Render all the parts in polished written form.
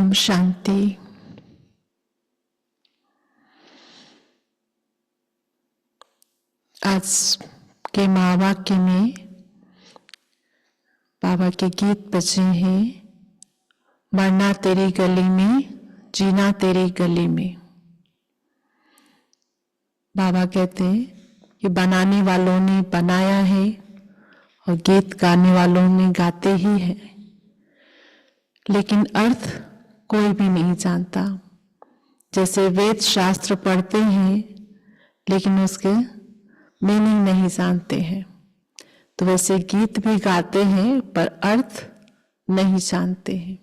ओम शांति। आज के महावाक्य में बाबा के गीत बजे हैं। मरना तेरी गली में, जीना तेरी गली में। बाबा कहते हैं कि बनाने वालों ने बनाया है और गीत गाने वालों ने गाते ही है, लेकिन अर्थ कोई भी नहीं जानता। जैसे वेद शास्त्र पढ़ते हैं लेकिन उसके मीनिंग नहीं जानते हैं, तो वैसे गीत भी गाते हैं पर अर्थ नहीं जानते हैं।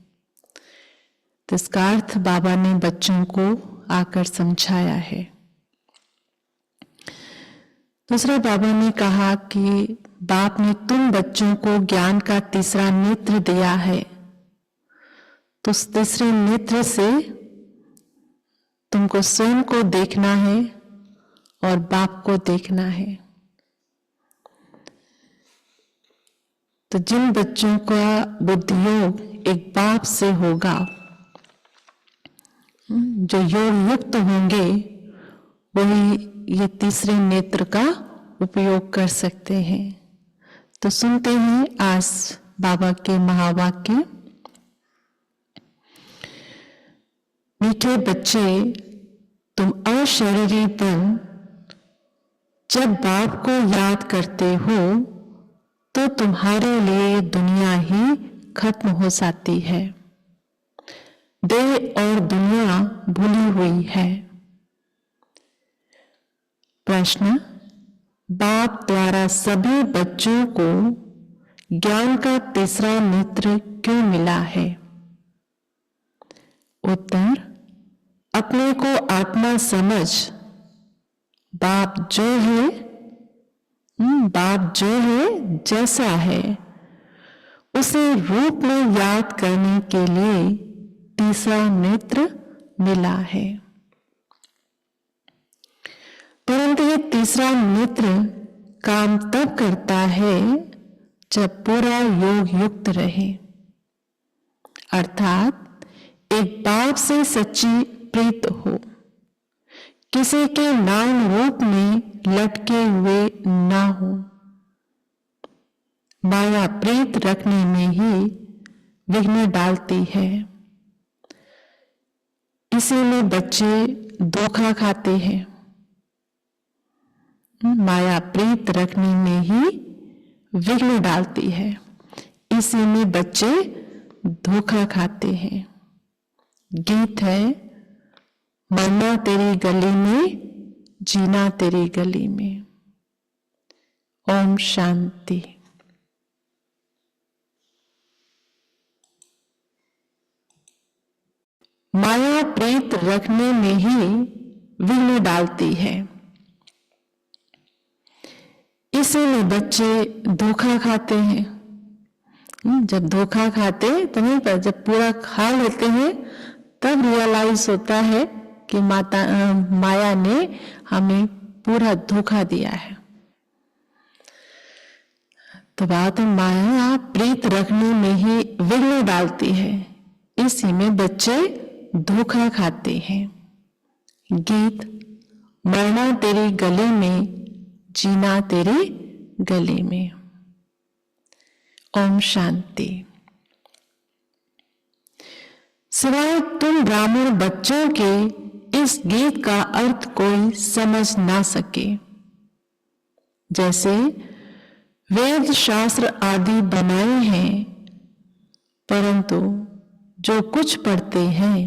तो इसका अर्थ बाबा ने बच्चों को आकर समझाया है। दूसरा बाबा ने कहा कि बाप ने तुम बच्चों को ज्ञान का तीसरा नेत्र दिया है, तो उस तीसरे नेत्र से तुमको स्वयं को देखना है और बाप को देखना है। तो जिन बच्चों का बुद्धियोग एक बाप से होगा, जो योग युक्त होंगे, वही ये तीसरे नेत्र का उपयोग कर सकते हैं। तो सुनते हैं आज बाबा के महावाक्य। मीठे बच्चे, तुम अशरीरी बन जब बाप को याद करते हो तो तुम्हारे लिए दुनिया ही खत्म हो जाती है। देह और दुनिया भूली हुई है। प्रश्न: बाप द्वारा सभी बच्चों को ज्ञान का तीसरा नेत्र क्यों मिला है? उत्तर: अपने को आत्मा समझ बाप जो है जैसा है उसे रूप में याद करने के लिए तीसरा नेत्र मिला है। परंतु ये तीसरा नेत्र काम तब करता है जब पूरा योग युक्त रहे, अर्थात एक बाप से सच्ची प्रीत हो, किसी के नाम रूप में लटके हुए ना हो। माया प्रीत रखने में ही विघ्न डालती है। इसीलिए बच्चे धोखा खाते हैं। माया प्रीत रखने में ही विघ्न डालती है, इसी में बच्चे धोखा खाते हैं। गीत है, मरना तेरी गली में, जीना तेरी गली में। ओम शांति। माया प्रीत रखने में ही विघ्न डालती है, इसीलिए बच्चे धोखा खाते हैं। जब धोखा खाते तो नहीं, पर जब पूरा खा लेते हैं तब रियलाइज होता है कि माया ने हमें पूरा धोखा दिया है। तो बात माया प्रीत रखने में ही विघ्न डालती है, इसी में बच्चे धोखा खाते हैं। गीत, मरना तेरी गली में, जीना तेरी गली में। ओम शांति। सिवाय तुम ब्राह्मण बच्चों के इस गीत का अर्थ कोई समझ ना सके। जैसे वेद शास्त्र आदि बनाए हैं, परंतु जो कुछ पढ़ते हैं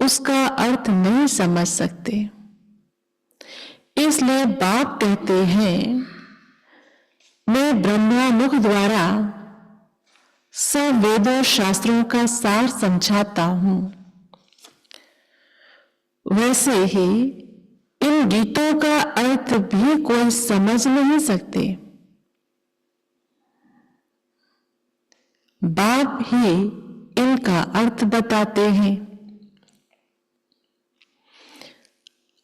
उसका अर्थ नहीं समझ सकते। इसलिए बाप कहते हैं, मैं ब्रह्मामुख द्वारा सब वेदों शास्त्रों का सार समझाता हूं। वैसे ही इन गीतों का अर्थ भी कोई समझ नहीं सकते। बाप ही इनका अर्थ बताते हैं।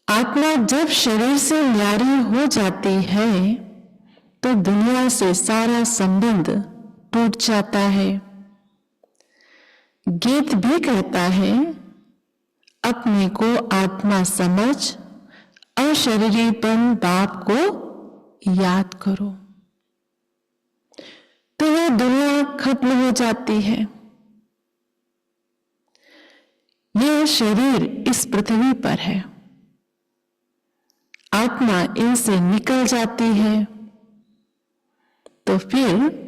आत्मा जब शरीर से न्यारी हो जाती है तो दुनिया से सारा संबंध टूट जाता है। गीत भी कहता है, अपने को आत्मा समझ अशरीरीपन बाप को याद करो, तो वह दुनिया खत्म हो जाती है। यह शरीर इस पृथ्वी पर है, आत्मा इनसे निकल जाती है, तो फिर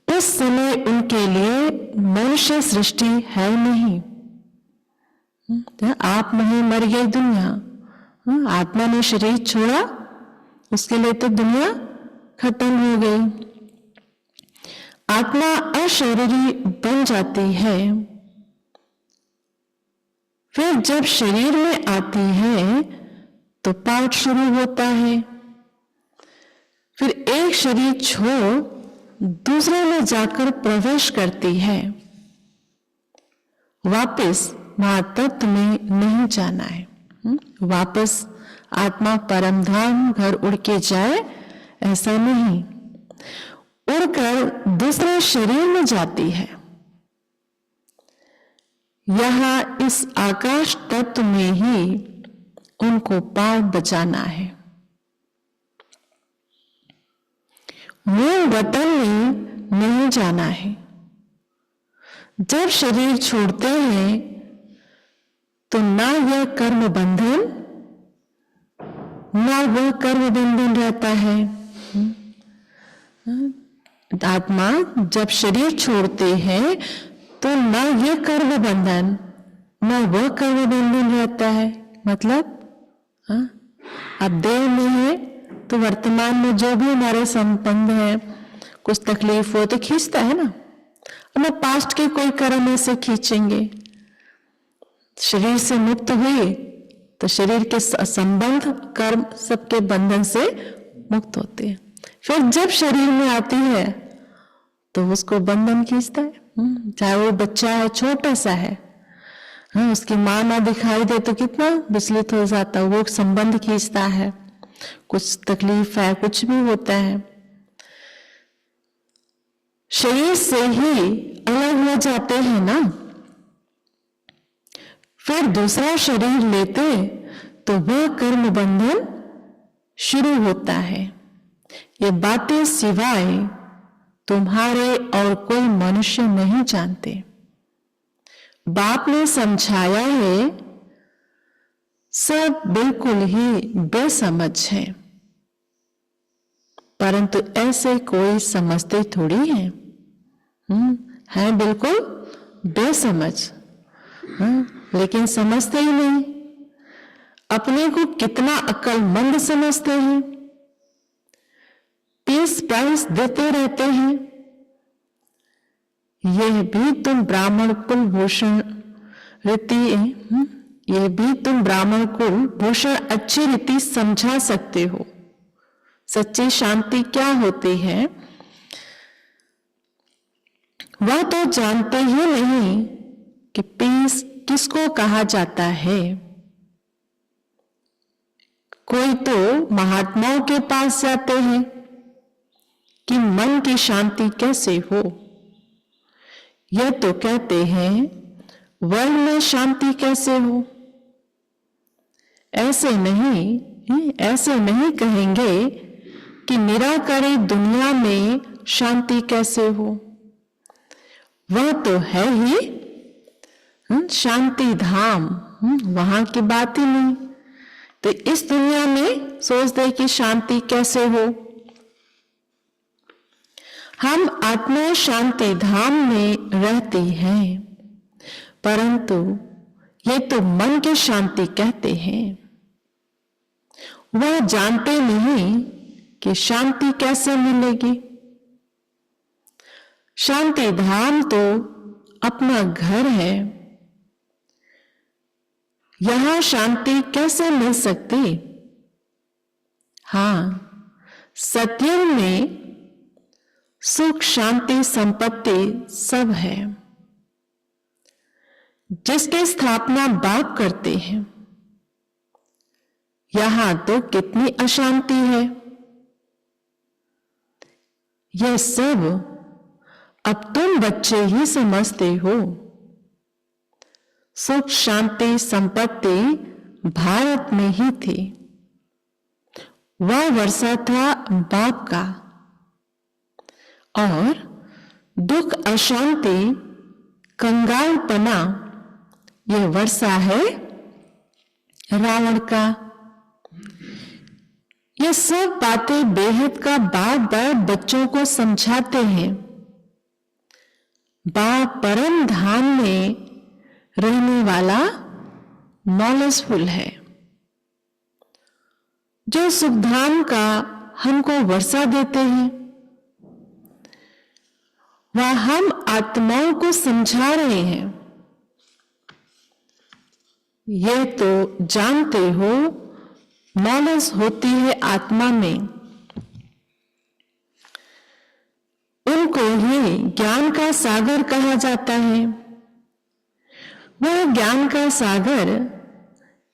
उस समय उनके लिए मनुष्य सृष्टि है नहीं। आप नहीं, मर गई दुनिया। आत्मा ने शरीर छोड़ा, उसके लिए तो दुनिया खत्म हो गई। आत्मा अशरीरी बन जाती है, फिर जब शरीर में आती है तो पाठ शुरू होता है। फिर एक शरीर छोड़ दूसरे में जाकर प्रवेश करती है। वापस महातत्व में नहीं जाना है। वापस आत्मा परमधाम घर उड़ के जाए, ऐसा नहीं। उड़कर दूसरे शरीर में जाती है। यहां इस आकाश तत्व में ही उनको पांव बचाना है। मूल वतन में नहीं जाना है। जब शरीर छोड़ते हैं तो ना यह कर्म बंधन, ना वह कर्म बंधन रहता है। आत्मा जब शरीर छोड़ते हैं तो ना ये कर्म बंधन, ना वह कर्म बंधन रहता है। मतलब अब देह में है तो वर्तमान में जो भी हमारे संबंध है, कुछ तकलीफ हो तो खींचता है ना। अब मैं पास्ट के कोई कर्म ऐसे खींचेंगे। शरीर से मुक्त हुए तो शरीर के संबंध कर्म सबके बंधन से मुक्त होते हैं। फिर जब शरीर में आती है तो उसको बंधन खींचता है। चाहे वो बच्चा है, छोटा सा है, उसकी माँ ना दिखाई दे तो कितना विचलित हो जाता है, वो संबंध खींचता है। कुछ तकलीफ है, कुछ भी होता है, शरीर से ही अलग हो जाते हैं ना। फिर दूसरा शरीर लेते तो वह कर्म बंधन शुरू होता है। ये बातें सिवाय तुम्हारे और कोई मनुष्य नहीं जानते। बाप ने समझाया है, सब बिल्कुल ही बेसमझ है, परंतु ऐसे कोई समझते थोड़ी है। है बिल्कुल बेसमझ, लेकिन समझते ही नहीं। अपने को कितना अक्लमंद समझते हैं, 30 प्राइस देते रहते हैं। यह भी तुम ब्राह्मण कुल भूषण रीति, यह भी तुम ब्राह्मण कुल भूषण अच्छी रीति समझा सकते हो। सच्ची शांति क्या होती है वह तो जानते ही नहीं कि पीस किसको कहा जाता है। कोई तो महात्माओं के पास जाते हैं कि मन की शांति कैसे हो। यह तो कहते हैं वर्ल्ड में शांति कैसे हो। ऐसे नहीं कहेंगे कि निराकारी दुनिया में शांति कैसे हो। वह तो है ही शांति धाम, वहां की बात ही नहीं। तो इस दुनिया में सोचते कि शांति कैसे हो। हम आत्मा शांति धाम में रहती हैं, परंतु ये तो मन की शांति कहते हैं। वह जानते नहीं कि शांति कैसे मिलेगी। शांति धाम तो अपना घर है, यहां शांति कैसे मिल सकती। हाँ, सत्युग में सुख शांति संपत्ति सब है, जिसकी स्थापना बाप करते हैं। यहां तो कितनी अशांति है। यह सब अब तुम बच्चे ही समझते हो। सुख शांति संपत्ति भारत में ही थी। वह वर्षा था बाप का, और दुख अशांति कंगालपना यह वर्षा है रावण का। ये सब बातें बेहद का बाप बच्चों को समझाते हैं। बाप परम धाम में रहने वाला नॉलेजफुल है, जो सुखधाम का हमको वर्षा देते हैं। वह हम आत्माओं को समझा रहे हैं। ये तो जानते हो, नॉलेज होती है आत्मा में, उनको ही ज्ञान का सागर कहा जाता है। वह ज्ञान का सागर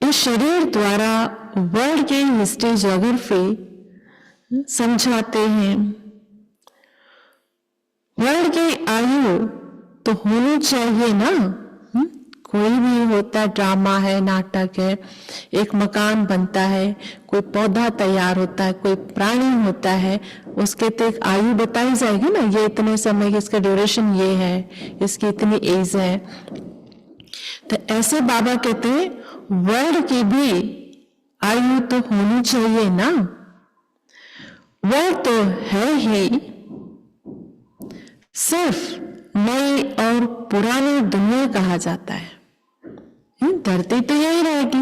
इस शरीर द्वारा वर्ल्ड की हिस्ट्री ज्योग्राफी समझाते हैं। वर्ल्ड की आयु तो होनी चाहिए ना। कोई भी होता है, ड्रामा है, नाटक है, एक मकान बनता है, कोई पौधा तैयार होता है, कोई प्राणी होता है, उसके तो एक आयु बताई जाएगी ना, ये इतने समय की इसका ड्यूरेशन ये है, इसकी इतनी एज है। तो ऐसे बाबा कहते हैं वर्ल्ड की भी आयु तो होनी चाहिए ना। वर्ल्ड तो है ही, सिर्फ नई और पुरानी दुनिया कहा जाता है। धरती तो यही रहेगी,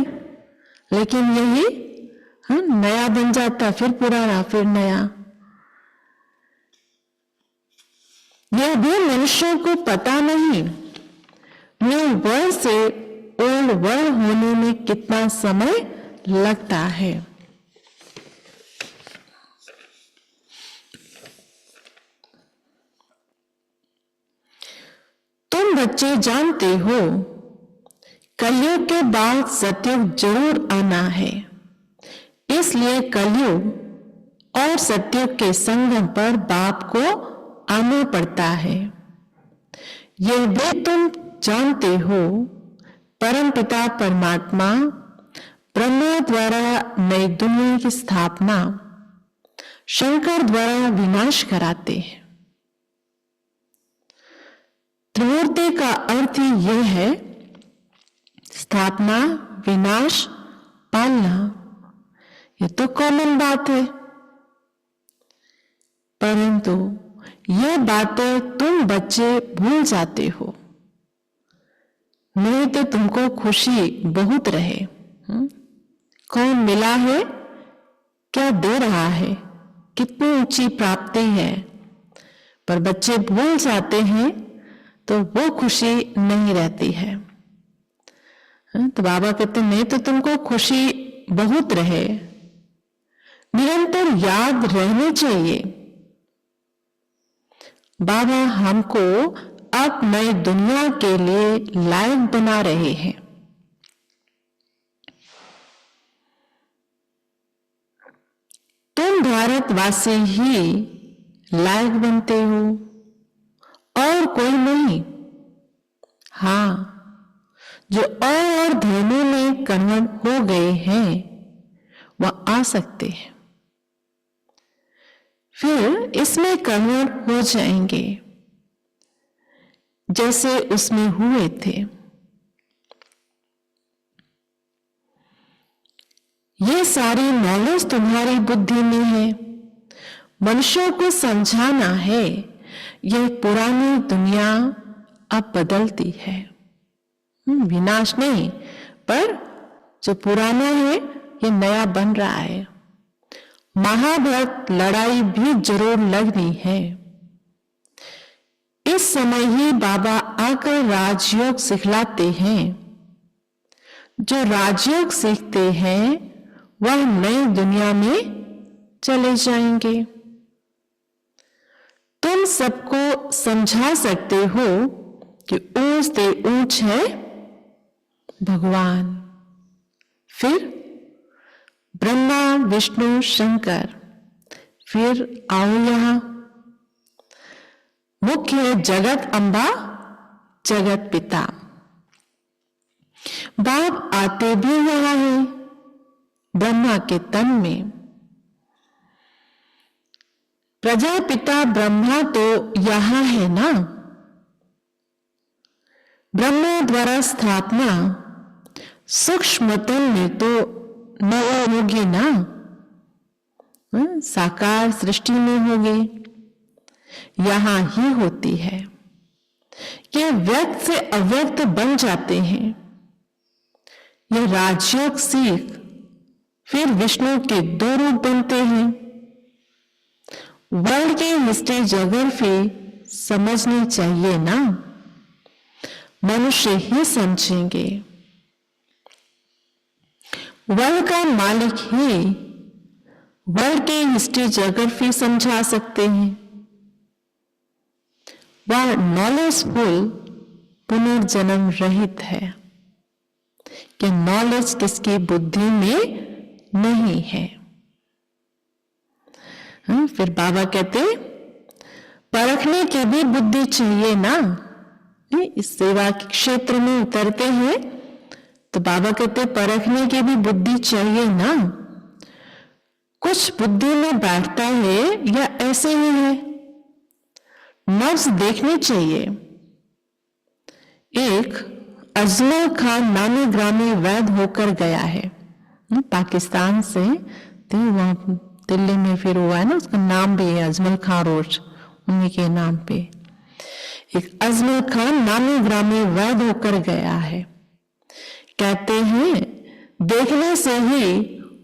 लेकिन यही नया बन जाता, फिर पुराना, फिर नया। यह भी मनुष्यों को पता नहीं, न्यू वर्ल्ड से ओल्ड वर्ल्ड होने में कितना समय लगता है। तुम बच्चे जानते हो, कलयुग के बाद सतयुग जरूर आना है। इसलिए कलयुग और सतयुग के संगम पर बाप को आना पड़ता है। यह भी तुम जानते हो, परमपिता परमात्मा ब्रह्मा द्वारा नई दुनिया की स्थापना, शंकर द्वारा विनाश कराते हैं। त्रिमूर्ति का अर्थ ही यह है, स्थापना, विनाश, पालना। ये तो कॉमन बात है, परंतु ये बातें तुम बच्चे भूल जाते हो। नहीं तो तुमको खुशी बहुत रहे। कौन मिला है, क्या दे रहा है, कितनी ऊंची प्राप्ति है, पर बच्चे भूल जाते हैं तो वो खुशी नहीं रहती है। तो बाबा कहते नहीं तो तुमको खुशी बहुत रहे, निरंतर याद रहनी चाहिए। बाबा हमको अब नई दुनिया के लिए लायक बना रहे हैं। तुम भारतवासी ही लायक बनते हो और कोई नहीं। हाँ, जो और धर्मों में कन्वर्ट हो गए हैं वह आ सकते हैं, फिर इसमें कन्वर्ट हो जाएंगे जैसे उसमें हुए थे। ये सारी नॉलेज तुम्हारी बुद्धि में है, मनुष्यों को समझाना है। यह पुरानी दुनिया अब बदलती है, विनाश नहीं, पर जो पुराना है ये नया बन रहा है। महाभारत लड़ाई भी जरूर लगनी है। इस समय ही बाबा आकर राजयोग सिखलाते हैं। जो राजयोग सीखते हैं वह नई दुनिया में चले जाएंगे। तुम सबको समझा सकते हो कि ऊंच से ऊंच है भगवान, फिर ब्रह्मा विष्णु शंकर, फिर आओ यहां मुख्य है जगत अम्बा, जगत पिता। बाप आते भी यहाँ है ब्रह्मा के तन में। प्रजापिता ब्रह्मा तो यहाँ है ना, ब्रह्मा द्वारा स्थापना सूक्ष्म तन में तो नहीं होगी ना, साकार सृष्टि में होगी, यहां ही होती है कि व्यक्त से अव्यक्त बन जाते हैं। यह राजयोग सीख फिर विष्णु के 2 रूप बनते हैं। वर्ल्ड की हिस्ट्री ज्योग्राफी समझनी चाहिए ना, मनुष्य ही समझेंगे। वर्ल्ड का मालिक ही वर्ल्ड की हिस्ट्री ज्योग्राफी समझा सकते हैं। वह नॉलेजफुल पुनर्जन्म रहित है कि नॉलेज किसकी बुद्धि में नहीं है। फिर बाबा कहते परखने की भी बुद्धि चाहिए ना। इस सेवा के क्षेत्र में उतरते हैं तो बाबा कहते परखने की भी बुद्धि चाहिए ना। कुछ बुद्धि में बैठता है या ऐसे ही है, नफ्स देखनी चाहिए। एक अजमल खान नामी ग्रामी वैद होकर गया है पाकिस्तान से, तो वहां दिल्ली में फिर हुआ है ना, उसका नाम भी है अजमल खान रोज, उन्हीं के नाम पे। एक अजमल खान नामी ग्रामी वैद होकर गया है। कहते हैं देखने से ही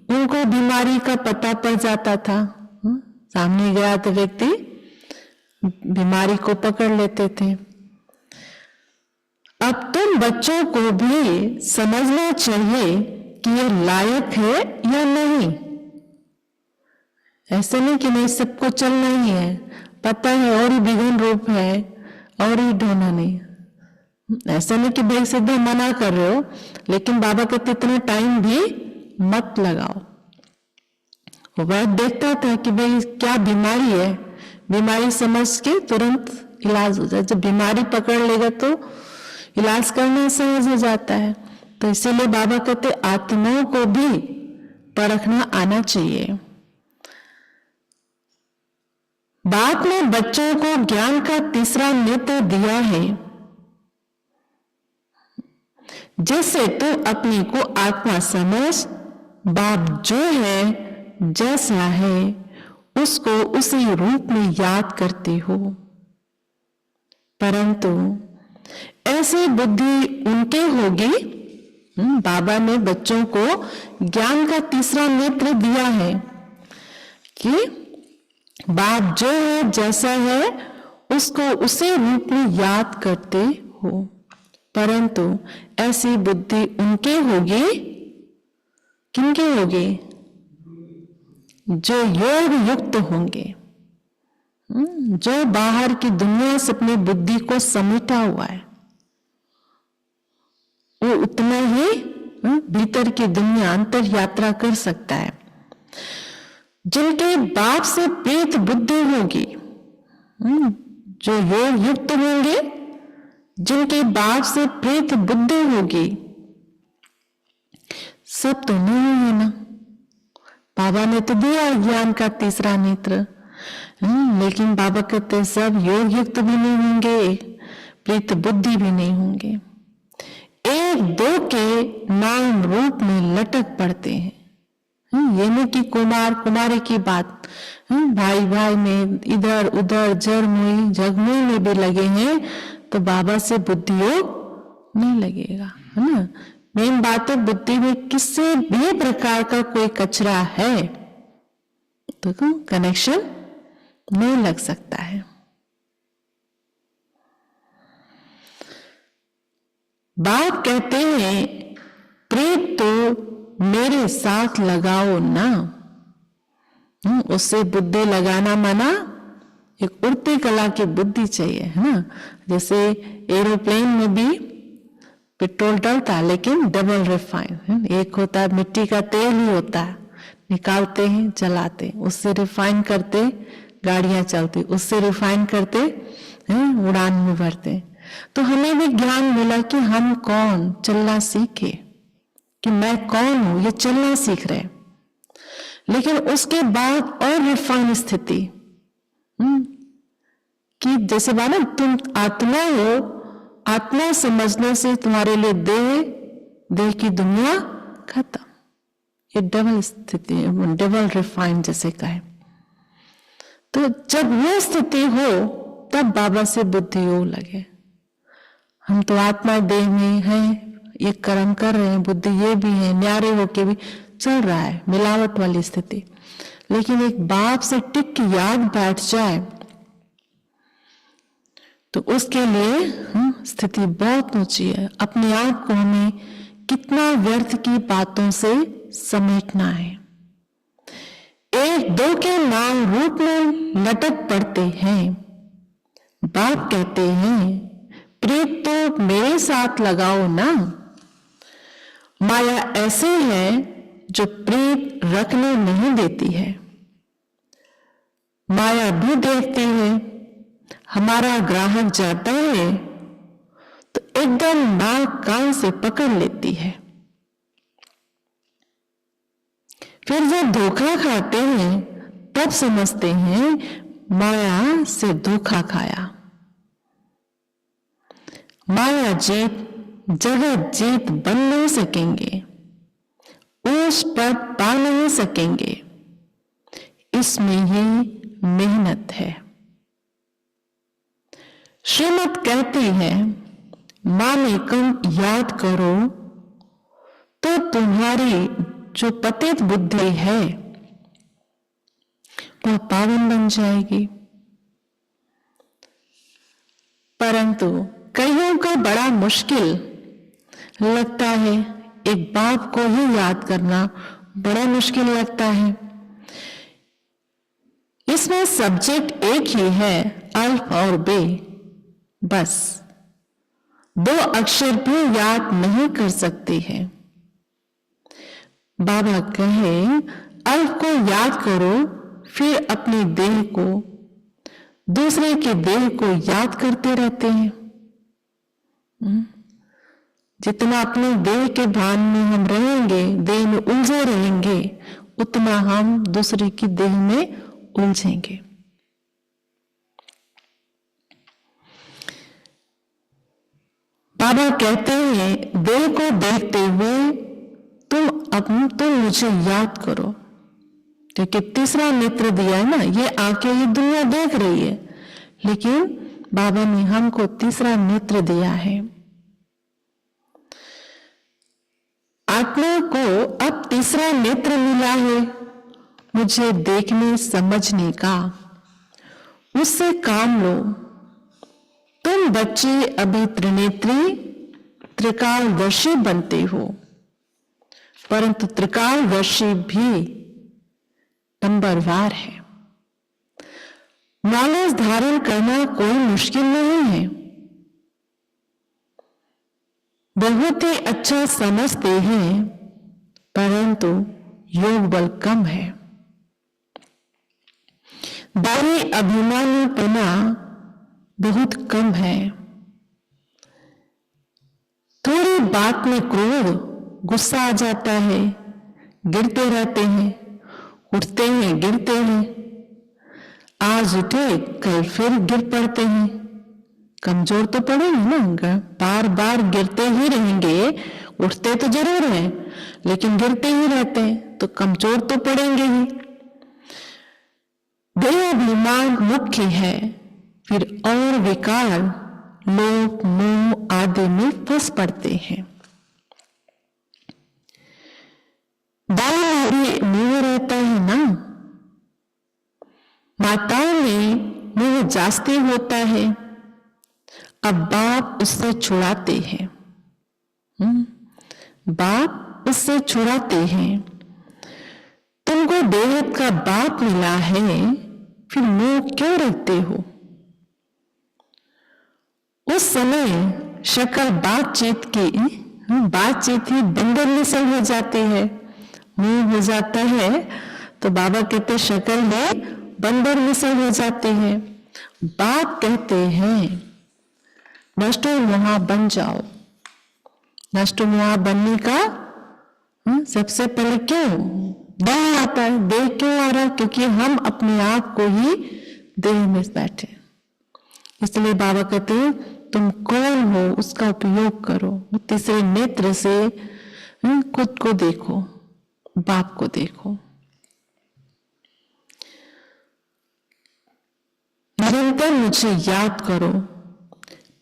उनको बीमारी का पता पड़ जाता था। सामने गया तो व्यक्ति बीमारी को पकड़ लेते थे। अब तुम बच्चों को भी समझना चाहिए कि ये लायक है या नहीं। ऐसे नहीं कि नहीं सबको चलना ही है, पता है और ही विघ्न रूप है और ही ढोना नहीं। ऐसा नहीं कि भाई सीधा मना कर रहे हो, लेकिन बाबा कहते इतना टाइम भी मत लगाओ। वह देखता था कि भाई क्या बीमारी है, बीमारी समझ के तुरंत इलाज हो जाए। जब बीमारी पकड़ लेगा तो इलाज करना सहज हो जाता है। तो इसीलिए बाबा कहते आत्माओं को भी परखना आना चाहिए। बाप ने बच्चों को ज्ञान का तीसरा नेत्र दिया है, जिससे तू अपने को आत्मा समझ, बाप जो है जैसा है उसको उसी रूप में याद करते हो। परंतु ऐसी बुद्धि उनके होगी, बाबा ने बच्चों को ज्ञान का तीसरा नेत्र दिया है कि बाप जो है जैसा है उसको उसी रूप में याद करते हो। परंतु ऐसी बुद्धि उनके होगी, किनके होगी? जो योग युक्त होंगे, जो बाहर की दुनिया से अपनी बुद्धि को समेटा हुआ है, वो उतना ही भीतर की दुनिया अंतर यात्रा कर सकता है। जिनके बाप से प्रीत बुद्धि होगी, जो योग युक्त होंगे, जिनके बाप से प्रीत बुद्धि होगी, सब तो नहीं है ना। बाबा ने तो दिया ज्ञान का तीसरा नेत्र, लेकिन बाबा कहते सब योग युक्त भी नहीं होंगे, प्रीत बुद्धि भी नहीं होंगे, एक दो के नाम रूप में लटक पड़ते हैं। ये नहीं कि कुमार कुमारी की बात, भाई भाई में इधर उधर जरमुई जगमुई में भी लगे हैं तो बाबा से बुद्धि योग नहीं लगेगा, है ना। मेन बात है बुद्धि में किसी भी प्रकार का कोई कचरा है तो कनेक्शन नहीं लग सकता है। बाप कहते हैं प्रीत तो मेरे साथ लगाओ ना, उससे बुद्धि लगाना मना, एक उड़ती कला की बुद्धि चाहिए, है ना। जैसे एरोप्लेन में भी पेट्रोल डलता है लेकिन डबल रिफाइन, एक होता है मिट्टी का तेल ही होता है, निकालते हैं जलाते हैं, उससे रिफाइन करते गाड़ियां चलती, उससे रिफाइन करते उड़ान में भरते। तो हमें भी ज्ञान मिला कि हम कौन, चलना सीखे, कि मैं कौन हूं, ये चलना सीख रहे। लेकिन उसके बाद और रिफाइन स्थिति कि जैसे बात ना, तुम आत्मा हो, आत्मा समझने से तुम्हारे लिए देह की दुनिया खत्म। ये डबल स्थिति है, डबल रिफाइन जैसे कहे। तो जब वो स्थिति हो तब बाबा से बुद्धि योग लगे। हम तो आत्मा देह में हैं, ये कर्म कर रहे हैं, बुद्धि ये भी है, न्यारे होके भी चल रहा है, मिलावट वाली स्थिति। लेकिन एक बाप से टिक की याद बैठ जाए तो उसके लिए स्थिति बहुत ऊंची है। अपने आप को हमें कितना व्यर्थ की बातों से समेटना है। एक दो के नाम रूप में लटक पड़ते हैं। बाप कहते हैं प्रीत तो मेरे साथ लगाओ ना। माया ऐसे है जो प्रीत रखने नहीं देती है। माया भी देखती है, हमारा ग्राहक जाता है तो एकदम नाक कान से पकड़ लेती है। फिर जब धोखा खाते हैं तब समझते हैं माया से धोखा खाया। माया जीत जगत जीत बन नहीं सकेंगे, उस पद पा नहीं सकेंगे। इसमें ही मेहनत है। श्रीमद् कहती है माने कम याद करो तो तुम्हारी जो पतित बुद्धि है वह पावन बन जाएगी। परंतु कईयों को बड़ा मुश्किल लगता है, एक बाप को ही याद करना बड़ा मुश्किल लगता है। इसमें सब्जेक्ट एक ही है, अल्फ और बे, बस दो अक्षर भी याद नहीं कर सकते हैं। बाबा कहे अल्फ को याद करो, फिर अपने देह को, दूसरे के देह को याद करते रहते हैं। जितना अपने देह के भान में हम रहेंगे, देह में उलझे रहेंगे, उतना हम दूसरे की देह में उलझेंगे। बाबा कहते हैं देह को देखते हुए तुम मुझे याद करो, क्योंकि तीसरा नेत्र दिया है ना, ये आंखें ये दुनिया देख रही है, लेकिन बाबा ने हमको तीसरा नेत्र दिया है। आत्मा को अब तीसरा नेत्र मिला है, मुझे देखने समझने का, उससे काम लो। तुम बच्चे अभी त्रिनेत्री त्रिकालदर्शी बनते हो, परंतु त्रिकालदर्शी भी नंबरवार है। नॉलेज धारण करना कोई मुश्किल नहीं है, बहुत ही अच्छा समझते हैं, परंतु योग बल कम है। दारी अभिमानीपना बहुत कम है। थोड़ी बात में क्रोध गुस्सा आ जाता है, गिरते रहते हैं, उठते हैं गिरते हैं, आज उठे कल फिर गिर पड़ते हैं। कमजोर तो पड़ेंगे ना, बार बार गिरते ही रहेंगे, उठते तो जरूर हैं लेकिन गिरते ही रहते हैं, तो कमजोर तो पड़ेंगे ही। देहाभिमान मुख्य है, फिर और विकार लोभ मोह आदि में फंस पड़ते हैं। दाल में भी मोह रहता है ना, माताओं में मोह जास्ती होता है, अब बाप उससे छुड़ाते हैं। बाप उससे छुड़ाते हैं। तुमको बेहद का बाप मिला है, फिर मोह क्यों रखते हो? उस समय शक्ल बातचीत ही बंदर मिसल हो जाती है, मुंह हो जाता है तो बाबा कहते शक्ल में बंदर मिसल हो जाती है। बाप कहते हैं नष्टोन्मुहा बन जाओ। नष्टोन्मुहा बनने का सबसे पहले क्यों देह आता है? देह क्यों आ रहा है? क्योंकि हम अपने आप को ही देह में बैठे। इसलिए बाबा कहते हैं तुम कौन हो उसका उपयोग करो। तीसरे नेत्र से खुद को देखो, बाप को देखो। निरंतर मुझे याद करो।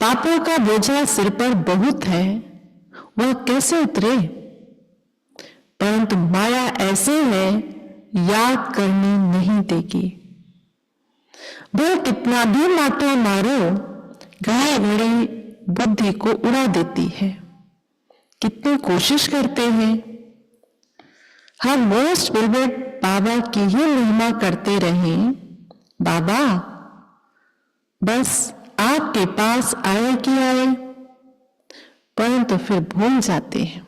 पापों का बोझा सिर पर बहुत है, वह कैसे उतरे? परंतु माया ऐसे है, याद करने नहीं देगी। वह कितना भी माता मारो, घड़ी घड़ी बुद्धि को उड़ा देती है। कितनी कोशिश करते हैं हम मोस्ट बिलवेड बाबा की ही महिमा करते रहें। बाबा बस आपके पास आए कि आए, परंतु फिर भूल जाते हैं।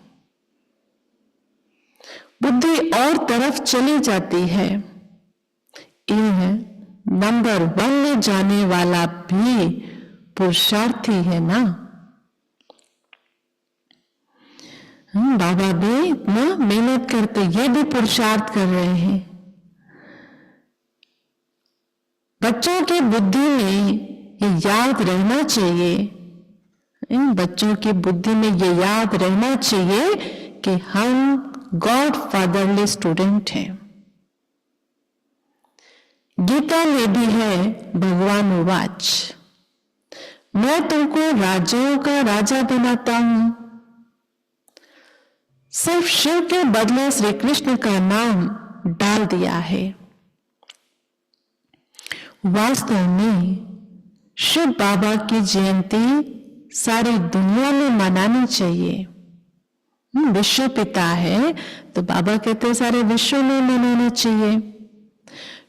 बुद्धि और तरफ चली जाती है। ये है नंबर 1 में जाने वाला भी पुरुषार्थी है ना। बाबा भी इतना मेहनत करते, ये भी पुरुषार्थ कर रहे हैं। बच्चों की बुद्धि में ये याद रहना चाहिए, इन बच्चों की बुद्धि में ये याद रहना चाहिए कि हम गॉड फादरली स्टूडेंट हैं। गीता में भी है भगवान उवाच, मैं तुमको राजाओं का राजा बनाता हूं। सिर्फ शिव के बदले श्री कृष्ण का नाम डाल दिया है। वास्तव में शिव बाबा की जयंती सारी दुनिया में मनानी चाहिए। विश्व पिता है तो बाबा कहते हैं सारे विश्व में मनाना चाहिए।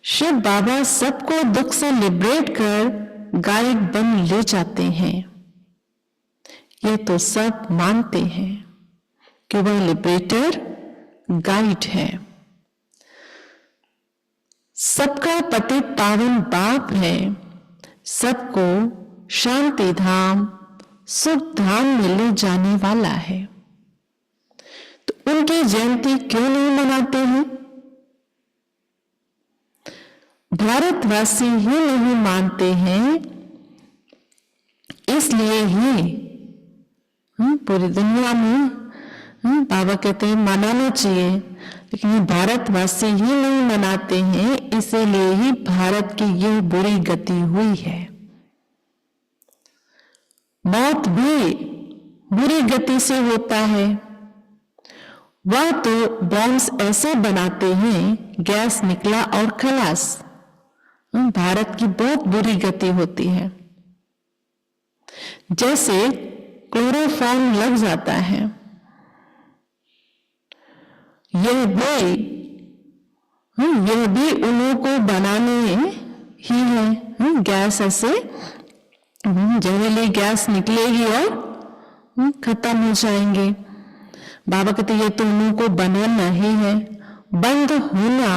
शिव बाबा सबको दुख से लिबरेट कर गाइड बन ले जाते हैं। ये तो सब मानते हैं कि वह लिबरेटर गाइड है। सबका पति पावन बाप है, सबको शांति धाम सुख धाम में ले जाने वाला है। तो उनकी जयंती क्यों नहीं मनाते हैं? भारतवासी ही नहीं मानते हैं, इसलिए ही पूरी दुनिया में बाबा कहते हैं मनाना चाहिए, लेकिन भारतवासी ही नहीं मनाते हैं, इसीलिए ही भारत की यह बुरी गति हुई है। मौत भी बुरी गति से होता है। वह तो बॉम्ब्स ऐसे बनाते हैं, गैस निकला और खलास। भारत की बहुत बुरी गति होती है। जैसे क्लोरोफॉर्म लग जाता है, यह भी उन्हों को बनाने ही है। गैस ऐसे जहरीली गैस निकलेगी और खत्म हो जाएंगे। बाबा कहते ये तो उन्हों को बनाना ही है, बंद होना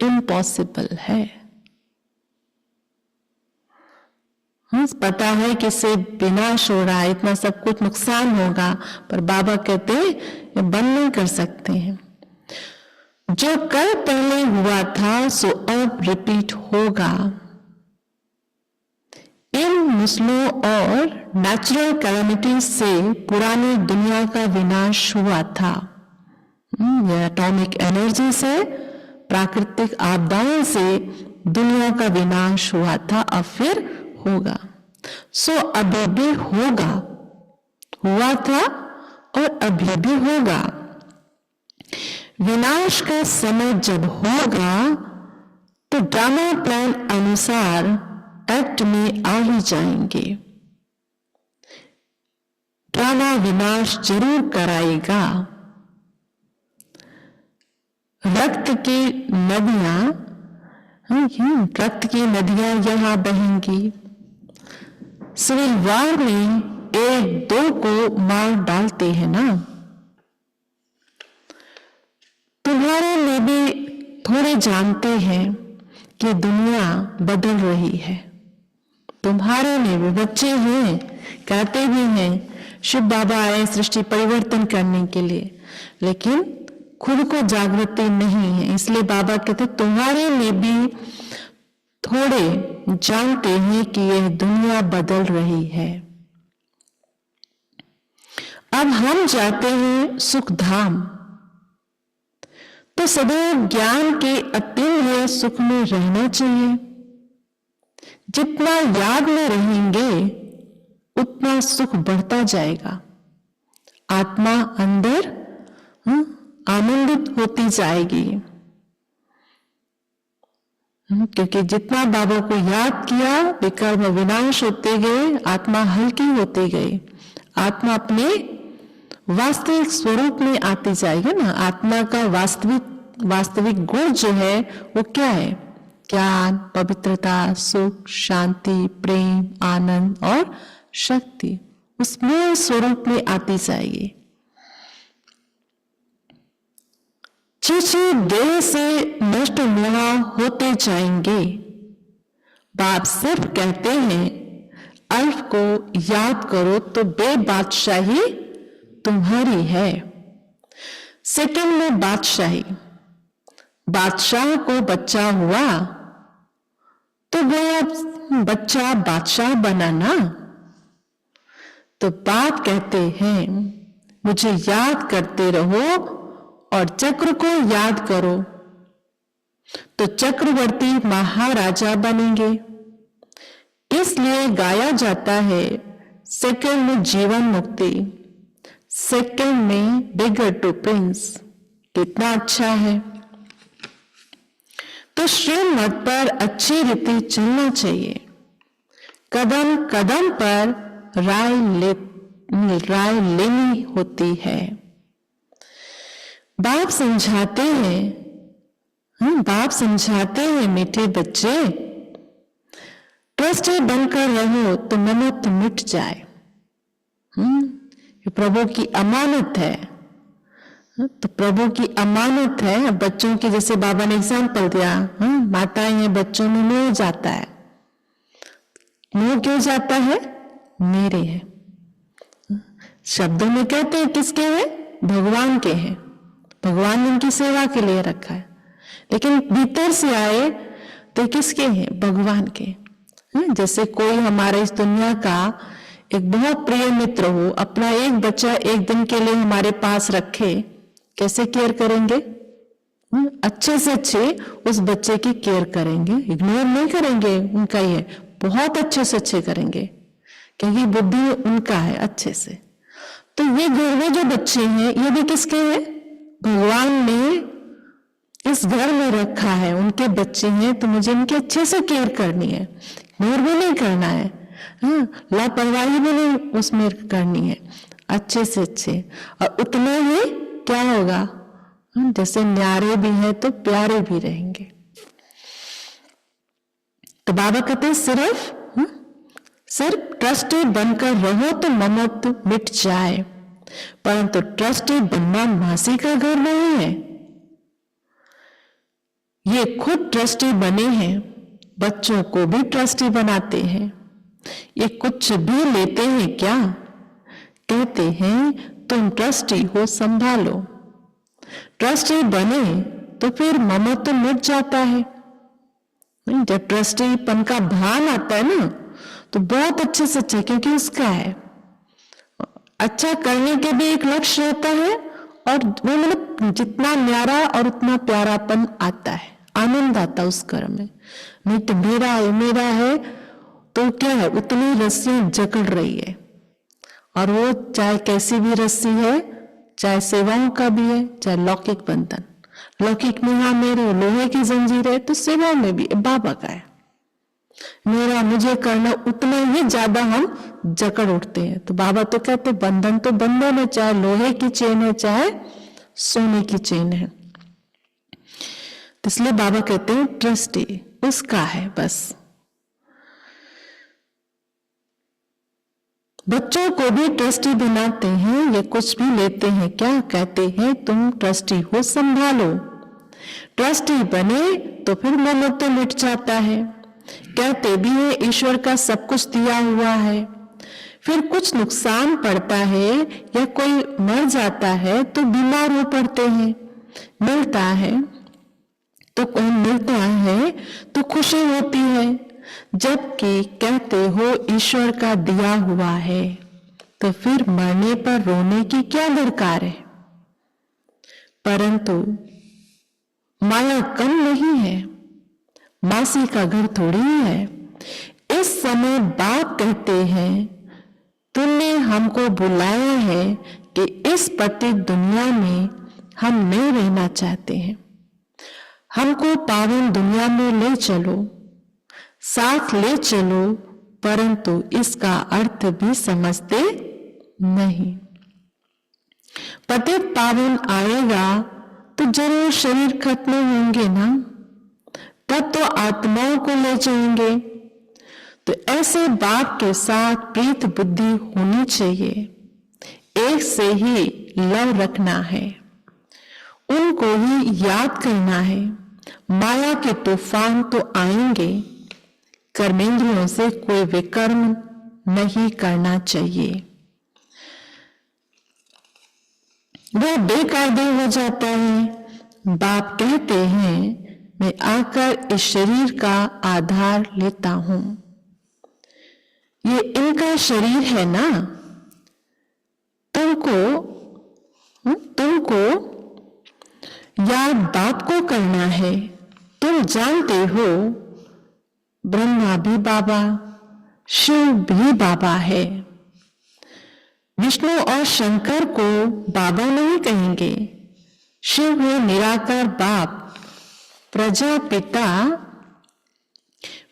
इम्पॉसिबल है। पता है कि इससे विनाश हो रहा है, इतना सब कुछ नुकसान होगा, पर बाबा कहते ये बंद नहीं कर सकते हैं। जो कल पहले हुआ था सो अब रिपीट होगा। इन मुस्लिमों और नेचुरल कैलेमिटी से पुरानी दुनिया का विनाश हुआ था। एटॉमिक एनर्जी से, प्राकृतिक आपदाओं से दुनिया का विनाश हुआ था, अब फिर होगा। सो अभी भी होगा, हुआ था और अभी भी होगा। विनाश का समय जब होगा तो ड्रामा प्लान अनुसार एक्ट में आ ही जाएंगे। ड्रामा विनाश जरूर कराएगा। रक्त की नदियां यहां बहेंगी। सिविल वार में एक दो को मार डालते हैं ना। तुम्हारे में भी थोड़े जानते हैं कि दुनिया बदल रही है। तुम्हारे में भी बच्चे हैं, कहते भी हैं शिव बाबा आए सृष्टि परिवर्तन करने के लिए, लेकिन खुद को जागृति नहीं है। इसलिए बाबा कहते तुम्हारे में भी थोड़े जानते हैं कि यह दुनिया बदल रही है। अब हम जाते हैं सुख धाम, तो सदैव ज्ञान के अतुल्य सुख में रहना चाहिए। जितना याद में रहेंगे उतना सुख बढ़ता जाएगा, आत्मा अंदर आनंदित होती जाएगी। क्योंकि जितना बाबा को याद किया विकर्म विनाश होते गए, आत्मा हल्की होती गई, आत्मा अपने वास्तविक स्वरूप में आती जाएगी ना। आत्मा का वास्तविक गुण जो है वो क्या है? ज्ञान, पवित्रता, सुख, शांति, प्रेम, आनंद और शक्ति उस मूल स्वरूप में आती जाएगी। चीजें देह से नष्ट मोहा होते जाएंगे। बाप सिर्फ कहते हैं अल्फ को याद करो तो बेबादशाही तुम्हारी है। सेकंड में बादशाही, बादशाह को बच्चा हुआ तो वो बच्चा बादशाह बना ना। तो बाप कहते हैं मुझे याद करते रहो और चक्र को याद करो तो चक्रवर्ती महाराजा बनेंगे। इसलिए गाया जाता है सेकंड में जीवन मुक्ति, सेकंड में बिगर टू प्रिंस। कितना अच्छा है। तो श्रीमत पर अच्छी रीति चलना चाहिए। कदम कदम पर राय लेनी होती है। बाप समझाते हैं मीठे बच्चे, ट्रस्टी बनकर रहो तो ममत्व मिट जाए। ये प्रभु की अमानत है। तो प्रभु की अमानत है। बच्चों की जैसे बाबा ने एग्जाम्पल दिया, माताएं हैं, बच्चों में मोह जाता है। मोह क्यों जाता है? मेरे है। शब्दों में कहते हैं किसके हैं? भगवान के हैं। भगवान ने उनकी सेवा के लिए रखा है, लेकिन भीतर से आए तो किसके हैं? भगवान के। जैसे कोई हमारे इस दुनिया का एक बहुत प्रिय मित्र हो, अपना एक बच्चा एक दिन के लिए हमारे पास रखे, कैसे केयर करेंगे? अच्छे से अच्छे उस बच्चे की केयर करेंगे, इग्नोर नहीं करेंगे उनका, ये बहुत अच्छे से अच्छे करेंगे क्योंकि बुद्धि उनका है अच्छे से। तो ये घर में जो बच्चे हैं ये भी किसके हैं? भगवान ने इस घर में रखा है, उनके बच्चे हैं, तो मुझे इनके अच्छे से केयर करनी है, इग्नोर भी नहीं करना है, लापरवाही भी नहीं उसमें करनी है, अच्छे से अच्छे। और उतने ही क्या होगा? जैसे न्यारे भी हैं तो प्यारे भी रहेंगे। तो बाबा कहते हैं सिर्फ ट्रस्टी बनकर रहो तो ममत्व मिट जाए, परंतु ट्रस्टी बनना मासी का घर नहीं है। ये खुद ट्रस्टी बने हैं, बच्चों को भी ट्रस्टी बनाते हैं। ये कुछ भी लेते हैं क्या? कहते हैं तुम ट्रस्टी हो, संभालो। ट्रस्टी बने तो फिर ममत्व मिट जाता है। जब ट्रस्टीपन का भान आता है ना तो बहुत अच्छे से अच्छा, क्योंकि उसका है अच्छा करने के भी एक लक्ष्य रहता है, और वो मतलब जितना न्यारा और उतना प्यारापन आता है, आनंद आता है उस कर्म में। नहीं तो मेरा है तो क्या है, उतनी रस्सियां जकड़ रही है, और वो चाहे कैसी भी रस्सी है, चाहे सेवाओं का भी है, चाहे लौकिक बंधन। लौकिक में हाँ मेरे लोहे की जंजीर है, तो सेवाओं में भी बाबा का है, मेरा मुझे करना, उतना ही ज्यादा हम जकड़ उठते हैं। तो बाबा तो कहते बंधन तो बंधन है, चाहे लोहे की चेन है चाहे सोने की चेन है। तो इसलिए बाबा कहते हैं ट्रस्टी उसका है बस। बच्चों को भी ट्रस्टी बनाते हैं, ये कुछ भी लेते हैं क्या? कहते हैं तुम ट्रस्टी हो, संभालो। ट्रस्टी बने तो फिर ममत्व मिट जाता है। कहते भी है ईश्वर का सब कुछ दिया हुआ है, फिर कुछ नुकसान पड़ता है या कोई मर जाता है तो बीमार हो पड़ते हैं। मिलता है तो खुशी होती है, जबकि कहते हो ईश्वर का दिया हुआ है, तो फिर मरने पर रोने की क्या दरकार है। परंतु माया कम नहीं है, मासी का घर थोड़ी है। इस समय बाप कहते हैं, तुमने हमको बुलाया है कि इस पतित दुनिया में हम नहीं रहना चाहते हैं, हमको पावन दुनिया में ले चलो, साथ ले चलो, परंतु इसका अर्थ भी समझते नहीं। पतित पावन आएगा तो जरूर शरीर खत्म होंगे ना, तब तो आत्माओं को ले जाएंगे। तो ऐसे बाप के साथ प्रीत बुद्धि होनी चाहिए, एक से ही लव रखना है, उनको ही याद करना है। माया के तूफान तो आएंगे, कर्मेंद्रियों से कोई विकर्म नहीं करना चाहिए, वह बेकायदे हो जाता है। बाप कहते हैं, मैं आकर इस शरीर का आधार लेता हूं, ये इनका शरीर है ना, तुमको याद बाप को करना है। तुम जानते हो ब्रह्मा भी बाबा, शिव भी बाबा है। विष्णु और शंकर को बाबा नहीं कहेंगे, शिव है निराकार बाप, प्रजापिता,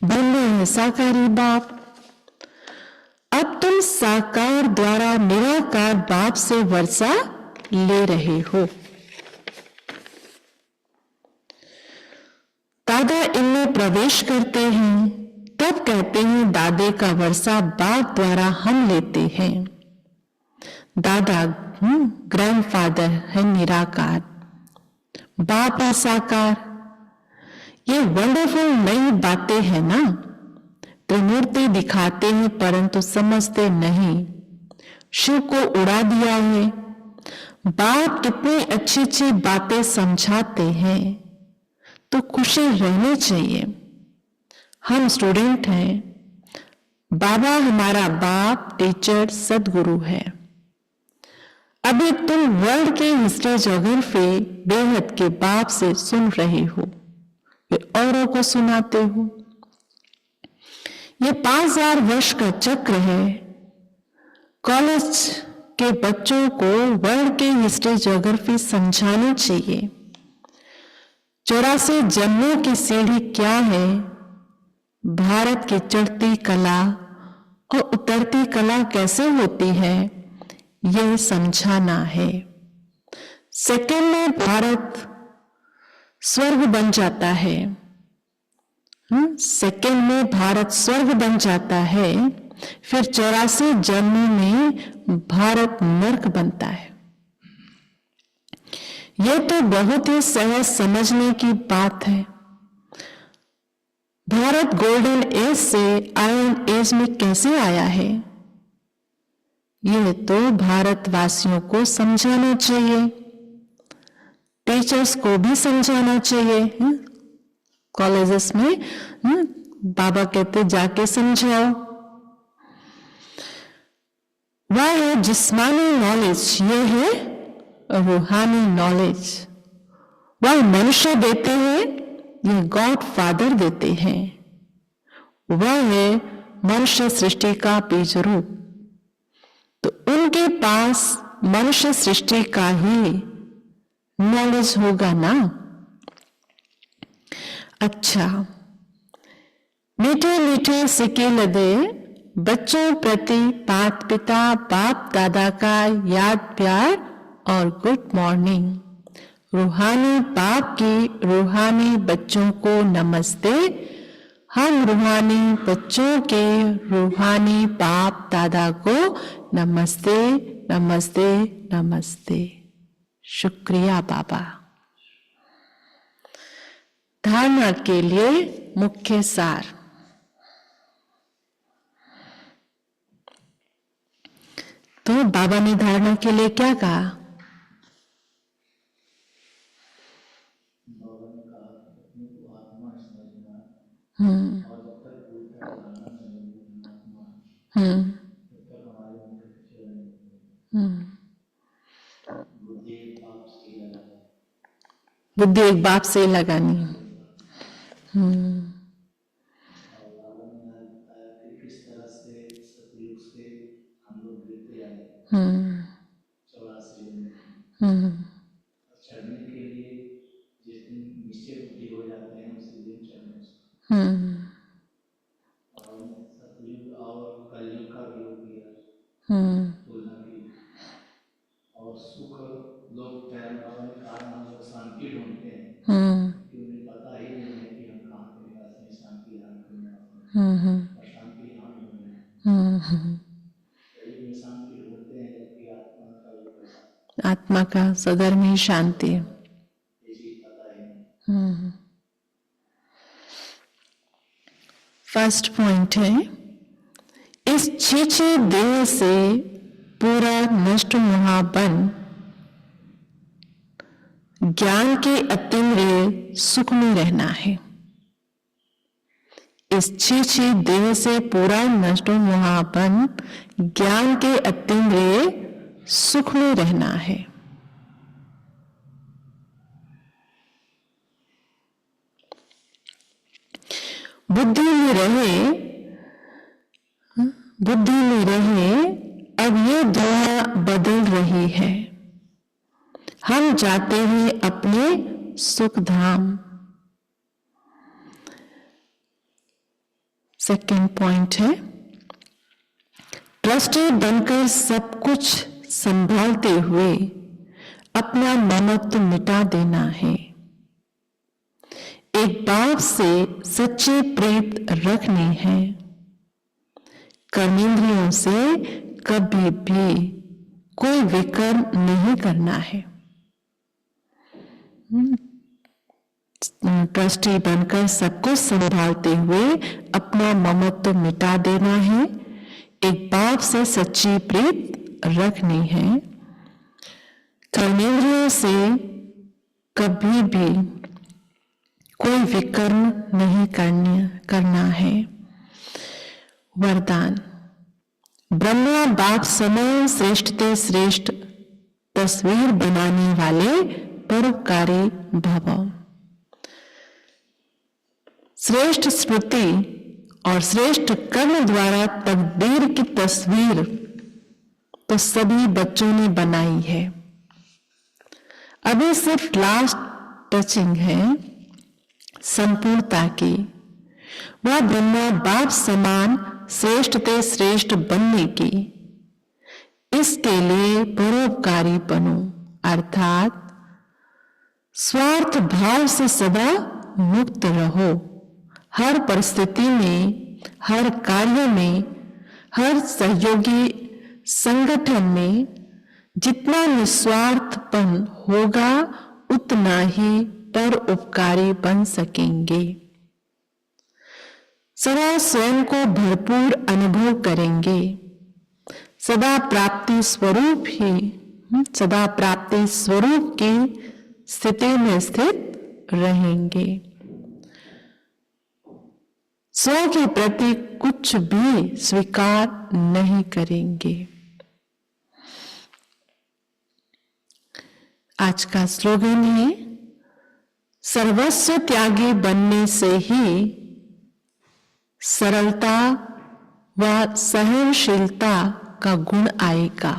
ब्रह्म है साकारी बाप। अब तुम साकार द्वारा निराकार बाप से वर्षा ले रहे हो। दादा इनमें प्रवेश करते हैं, तब कहते हैं दादे का वर्षा बाप द्वारा हम लेते हैं। दादा ग्रैंडफादर है निराकार, बाप है साकार। ये वंडरफुल नई बातें हैं ना, त्रिमूर्ति दिखाते हैं परंतु समझते नहीं। शिव को उड़ा दिया है, बाप कितनी अच्छी अच्छी बातें समझाते हैं, तो खुशी रहनी चाहिए। हम स्टूडेंट हैं, बाबा हमारा बाप, टीचर, सदगुरु है। अभी तुम वर्ल्ड के हिस्ट्री ज्योग्राफी बेहद के बाप से सुन रहे हो, फिर औरों को सुनाते हो। ये 5000 वर्ष का चक्र है। कॉलेज के बच्चों को वर्ल्ड के हिस्ट्री ज्योग्राफी समझानी चाहिए। 84 जन्मों की सीढ़ी क्या है, भारत की चढ़ती कला और उतरती कला कैसे होती है, यह समझाना है। सेकंड में भारत स्वर्ग बन जाता है, सेकंड में भारत स्वर्ग बन जाता है, फिर 84 जन्मों में भारत नर्क बनता है। यह तो बहुत ही सहज समझने की बात है। भारत गोल्डन एज से आयरन एज में कैसे आया है, यह तो भारतवासियों को समझाना चाहिए, टीचर्स को भी समझाना चाहिए। कॉलेजेस में बाबा कहते जाके समझाओ। वह है जिस्मानी नॉलेज, ये है रूहानी नॉलेज। वह मनुष्य देते हैं, ये गॉड फादर देते हैं। वह है मनुष्य सृष्टि का बीज रूप, तो उनके पास मनुष्य सृष्टि का ही नॉलेज होगा ना। अच्छा, मीठे मीठे सिक्के लदे बच्चों प्रति माता पिता बाप दादा का याद प्यार और गुड मॉर्निंग। रूहानी बाप की रूहानी बच्चों को नमस्ते। हम रूहानी बच्चों के रूहानी बाप दादा को नमस्ते नमस्ते नमस्ते। शुक्रिया बाबा। धारणा के लिए मुख्य सार। तो बाबा ने धारणा के लिए क्या कहा? बुद्धि एक बाप से ही लगानी है। किस तरह से सतयुग से हम लोग गिरते आए 84 में चढ़ने के लिए जिस दिन निश्चय बुद्धि हो जाते हैं उसी दिन चढ़ने और सतयुग और कलयुग का भी हो गया तुलना की। और सुख लोग बाबा ने कहा हम लोग शांति ढूंढते हैं कि उन्हें पता ही नहीं है कि हम कहाँ के निवासी हैं, शांति यहाँ के निवासी हैं और शांति यहाँ ढूंढ रहे हैं। शरीर में शांति ढूंढते हैं जबकि आत्मा का आत्मा का सदर में शांति है। फर्स्ट पॉइंट है, इस छीछे देह से पूरा नष्ट महाबन ज्ञान के अतीन्द्रिय सुख में रहना है। इस छीछे देह से पूरा नष्ट महाबन ज्ञान के अतीन्द्रिय सुख में रहना है। बुद्धि में रहे अब ये दुनिया बदल रही है। हम जाते हैं अपने सुख धाम। सेकंड पॉइंट है, ट्रस्टी बनकर सब कुछ संभालते हुए अपना ममत्व मिटा देना है। एक बाप से सच्ची प्रीत रखनी है। कर्मेंद्रियों से कभी भी कोई विकर्म नहीं करना है। ट्रस्टी बनकर सब कुछ संभालते हुए अपना ममत्व मिटा देना है। एक बाप से सच्ची प्रीत रखनी है। कर्मेंद्रियों से कभी भी कोई विकर्म नहीं करना है। वरदान, ब्रह्मा बाप समान श्रेष्ठते श्रेष्ठ तस्वीर बनाने वाले परोपकारी भव। श्रेष्ठ स्मृति और श्रेष्ठ कर्म द्वारा तकदीर की तस्वीर तो सभी बच्चों ने बनाई है। अभी सिर्फ लास्ट टचिंग है संपूर्णता की। वह ब्रह्मा बाप समान श्रेष्ठ ते श्रेष्ठ बनने की। इसके लिए परोपकारी बनो, अर्थात स्वार्थ भाव से सदा मुक्त रहो। हर परिस्थिति में, हर कार्य में, हर सहयोगी संगठन में जितना निस्वार्थपन होगा उतना ही पर उपकारी बन सकेंगे। सदा स्वयं को भरपूर अनुभव करेंगे। सदा प्राप्ति स्वरूप की स्थिति में स्थित रहेंगे। स्व के प्रति कुछ भी स्वीकार नहीं करेंगे। आज का स्लोगन है, सर्वस्व त्यागी बनने से ही सरलता व सहनशीलता का गुण आएगा।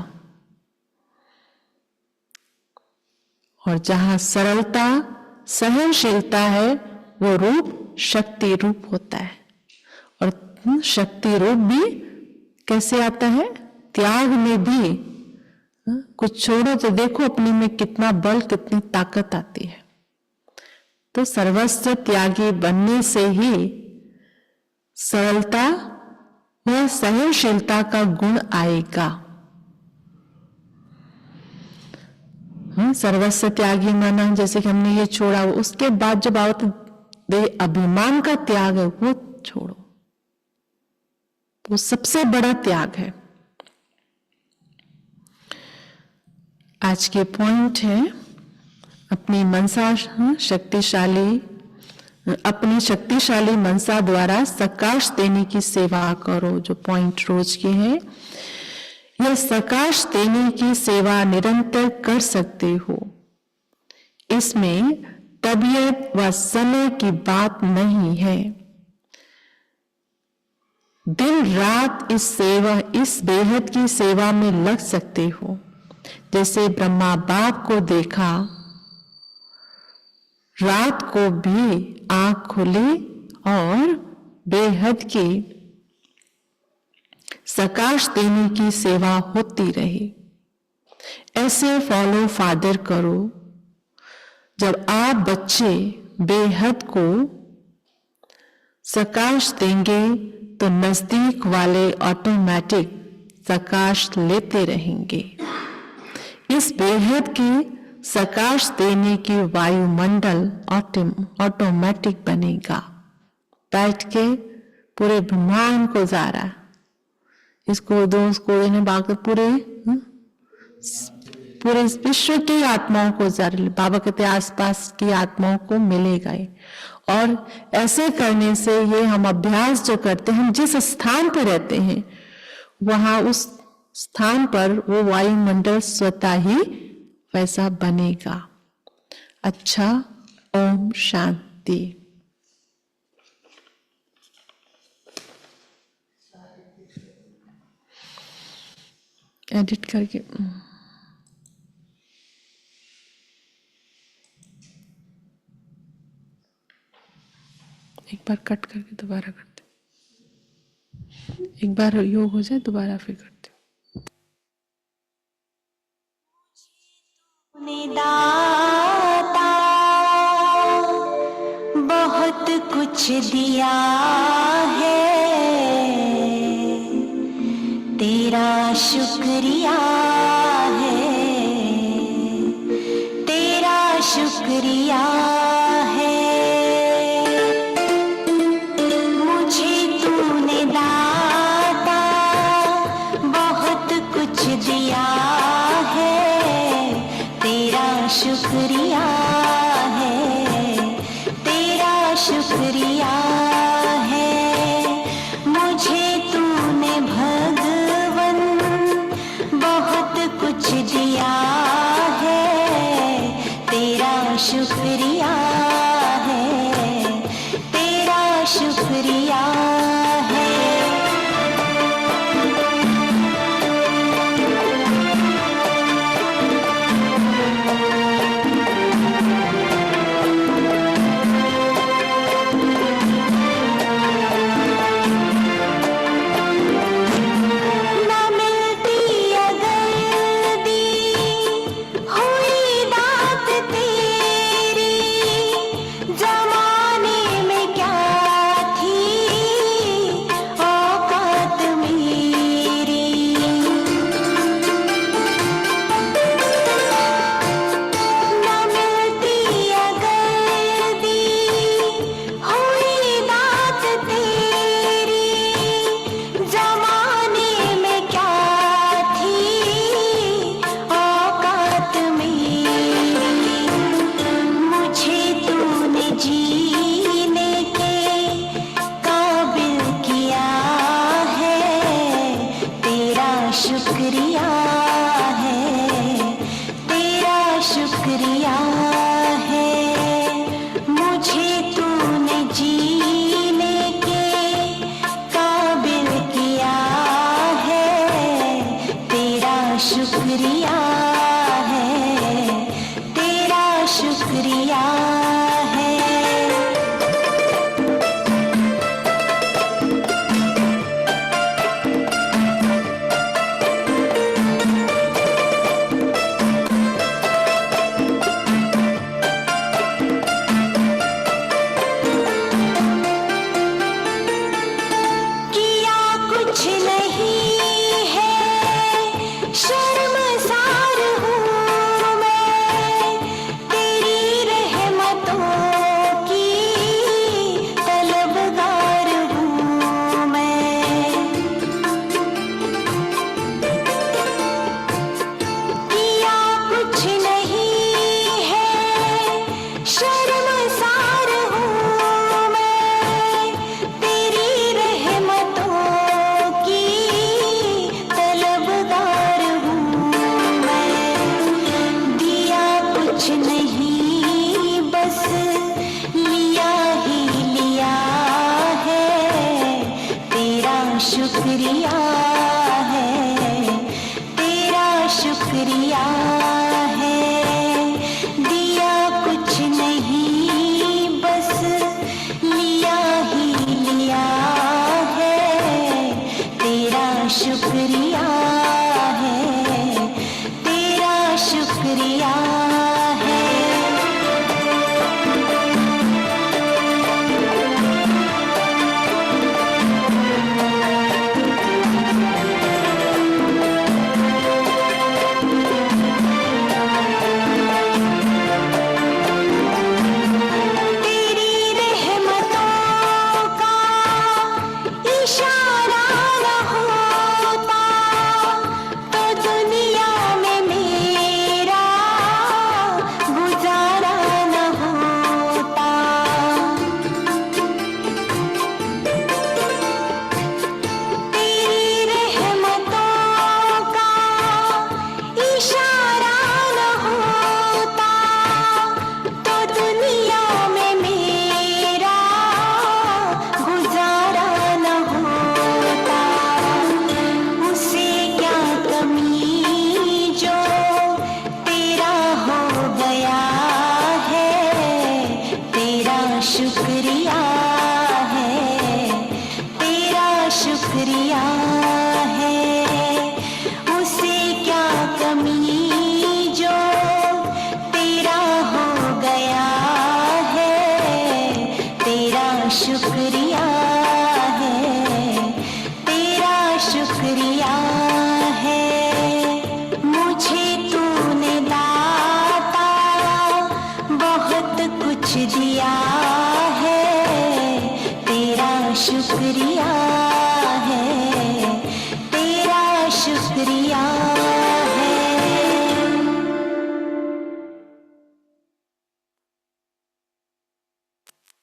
और जहां सरलता सहनशीलता है वो रूप शक्ति रूप होता है। और शक्ति रूप भी कैसे आता है? त्याग में भी। कुछ छोड़ो तो देखो अपने में कितना बल, कितनी ताकत आती है। तो सर्वस्व त्यागी बनने से ही सरलता व सहनशीलता का गुण आएगा। सर्वस्व त्यागी माना जैसे कि हमने ये छोड़ा, उसके बाद जब आओ तो अभिमान का त्याग है वो छोड़ो, वो सबसे बड़ा त्याग है। आज के पॉइंट है अपनी मनसा शक्तिशाली, अपनी शक्तिशाली मनसा द्वारा सकाश देने की सेवा करो। जो पॉइंट रोज के है, यह सकाश देने की सेवा निरंतर कर सकते हो। इसमें तबीयत व समय की बात नहीं है। दिन रात इस बेहद की सेवा में लग सकते हो। जैसे ब्रह्मा बाप को देखा, रात को भी आंख खुली और बेहद की सकाश देने की सेवा होती रही। ऐसे फॉलो फादर करो। जब आप बच्चे बेहद को सकाश देंगे तो नजदीक वाले ऑटोमेटिक सकाश लेते रहेंगे। इस बेहद की सकाश देने की वायुमंडल ऑटोमेटिक बनेगा। बैठ के पूरे ब्रह्मांड को जा रहा है, इसको दो उसको इन्हें बाकी पूरे विश्व की आत्माओं को जा रही। बाबा कहते आसपास की आत्माओं को मिलेगा ही। और ऐसे करने से ये हम अभ्यास जो करते हैं, हम जिस स्थान पर रहते हैं वहां उस स्थान पर वो वायुमंडल स्वतः ही वैसा बनेगा। अच्छा, ओम शांति। एडिट करके एक बार कट करके दोबारा करते, एक बार योग हो जाए दोबारा फिर करते। दाता बहुत कुछ दिया है, तेरा शुक्रिया है, तेरा शुक्रिया है। मुझे तूने दाता बहुत कुछ दिया है, तेरा शुक्रिया है, तेरा शुक्रिया है। मुझे तूने भगवन शुक्रिया है, तेरा शुक्रिया है। दिया कुछ नहीं बस लिया ही लिया है, तेरा शुक्रिया है, तेरा शुक्रिया है। तेरी रहमतों का इशारा न होता तो दुनिया में मेरा गुजारा न होता। तेरी रहमतों का इशारा न होता तो दुनिया में मेरा गुजारा न होता। उसे क्या कमी जो तेरा हो गया है, तेरा शुक्रिया है, तेरा शुक्रिया है। उसे क्या कमी जो तेरा हो गया है, तेरा शुक्रिया है, तेरा शुक्रिया है। मुझे तूने दाता बहुत कुछ दिया है, तेरा शुक्रिया